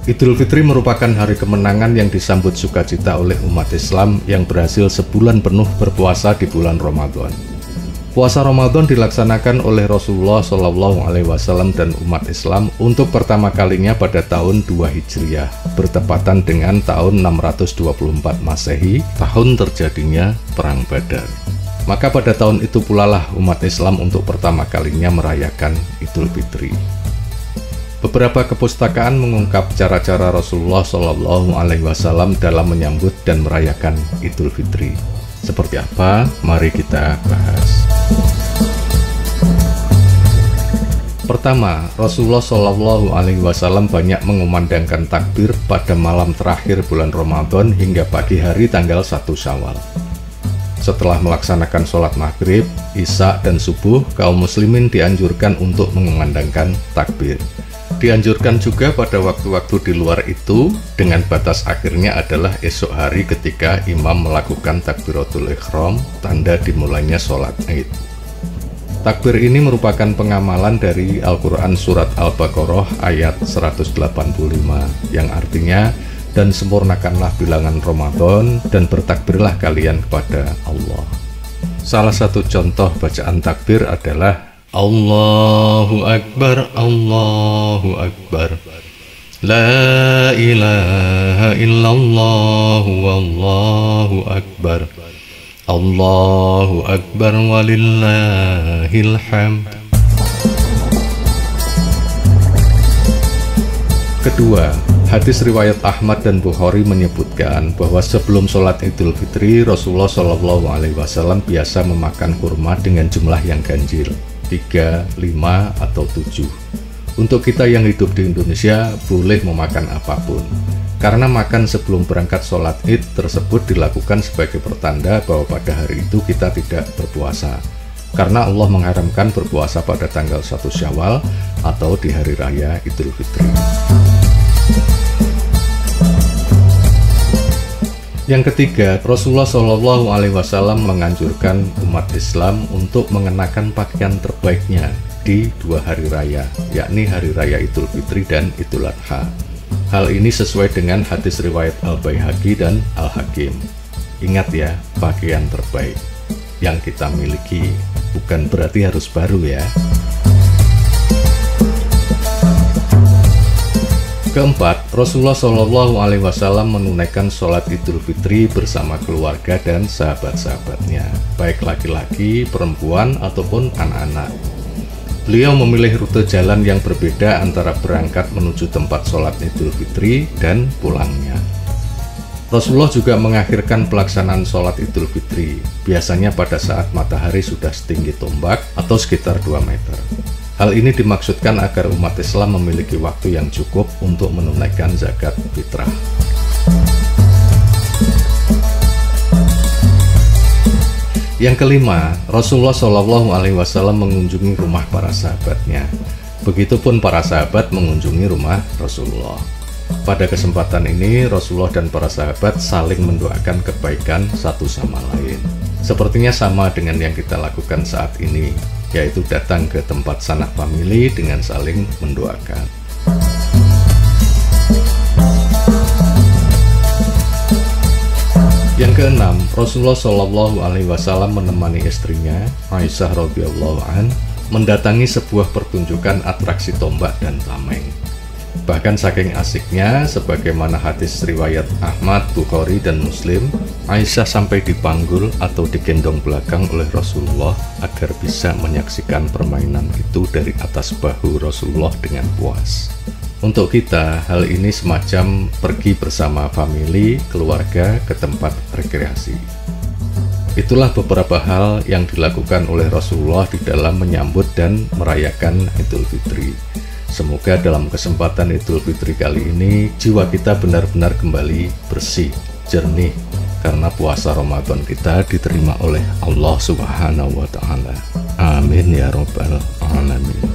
Idul Fitri merupakan hari kemenangan yang disambut sukacita oleh umat Islam yang berhasil sebulan penuh berpuasa di bulan Ramadan. Puasa Ramadan dilaksanakan oleh Rasulullah SAW dan umat Islam untuk pertama kalinya pada tahun 2 Hijriah, bertepatan dengan tahun 624 Masehi, tahun terjadinya Perang Badar. Maka pada tahun itu pula lah umat Islam untuk pertama kalinya merayakan Idul Fitri. Beberapa kepustakaan mengungkap cara-cara Rasulullah SAW dalam menyambut dan merayakan Idul Fitri. Seperti apa? Mari kita bahas. Pertama, Rasulullah SAW banyak mengumandangkan takbir pada malam terakhir bulan Ramadan hingga pagi hari tanggal 1 Syawal. Setelah melaksanakan sholat maghrib, isya, dan subuh, kaum muslimin dianjurkan untuk mengumandangkan takbir. Dianjurkan juga pada waktu-waktu di luar itu, dengan batas akhirnya adalah esok hari ketika imam melakukan takbiratul ihram, tanda dimulainya sholat Id. Takbir ini merupakan pengamalan dari Al-Quran Surat Al-Baqarah ayat 185, yang artinya, dan sempurnakanlah bilangan Ramadan, dan bertakbirlah kalian kepada Allah. Salah satu contoh bacaan takbir adalah Allahu Akbar, Allahu Akbar, La ilaha illallah, Wallahu Akbar, Allahu Akbar walillahil hamd. Kedua, hadis riwayat Ahmad dan Bukhari menyebutkan bahwa sebelum sholat Idul Fitri, Rasulullah SAW biasa memakan kurma dengan jumlah yang ganjil, 3, 5, atau 7. Untuk kita yang hidup di Indonesia, boleh memakan apapun. Karena makan sebelum berangkat sholat Id tersebut dilakukan sebagai pertanda bahwa pada hari itu kita tidak berpuasa. Karena Allah mengharamkan berpuasa pada tanggal 1 Syawal atau di hari raya Idul Fitri. Yang ketiga, Rasulullah SAW menganjurkan umat Islam untuk mengenakan pakaian terbaiknya di 2 hari raya, yakni hari raya Idul Fitri dan Idul Adha. Hal ini sesuai dengan hadis riwayat Al-Baihaqi dan Al-Hakim. Ingat ya, pakaian terbaik yang kita miliki bukan berarti harus baru ya. Keempat, Rasulullah SAW menunaikan sholat Idul Fitri bersama keluarga dan sahabat-sahabatnya, baik laki-laki, perempuan, ataupun anak-anak. Beliau memilih rute jalan yang berbeda antara berangkat menuju tempat sholat Idul Fitri dan pulangnya. Rasulullah juga mengakhirkan pelaksanaan sholat Idul Fitri, biasanya pada saat matahari sudah setinggi tombak atau sekitar 2 meter. Hal ini dimaksudkan agar umat Islam memiliki waktu yang cukup untuk menunaikan zakat fitrah. Yang kelima, Rasulullah SAW mengunjungi rumah para sahabatnya. Begitupun para sahabat mengunjungi rumah Rasulullah. Pada kesempatan ini, Rasulullah dan para sahabat saling mendoakan kebaikan satu sama lain. Sepertinya sama dengan yang kita lakukan saat ini, yaitu datang ke tempat sanak famili dengan saling mendoakan. Yang keenam, Rasulullah SAW menemani istrinya, Aisyah radhiyallahu an, mendatangi sebuah pertunjukan atraksi tombak dan tameng. Bahkan saking asiknya, sebagaimana hadis riwayat Ahmad, Bukhari, dan Muslim, Aisyah sampai dipanggul atau digendong belakang oleh Rasulullah agar bisa menyaksikan permainan itu dari atas bahu Rasulullah dengan puas. Untuk kita, hal ini semacam pergi bersama famili, keluarga ke tempat rekreasi. Itulah beberapa hal yang dilakukan oleh Rasulullah di dalam menyambut dan merayakan Idul Fitri. Semoga dalam kesempatan Idul Fitri kali ini, jiwa kita benar-benar kembali bersih, jernih, karena puasa Ramadan kita diterima oleh Allah Subhanahu wa Ta'ala. Amin ya Rabbal Alamin.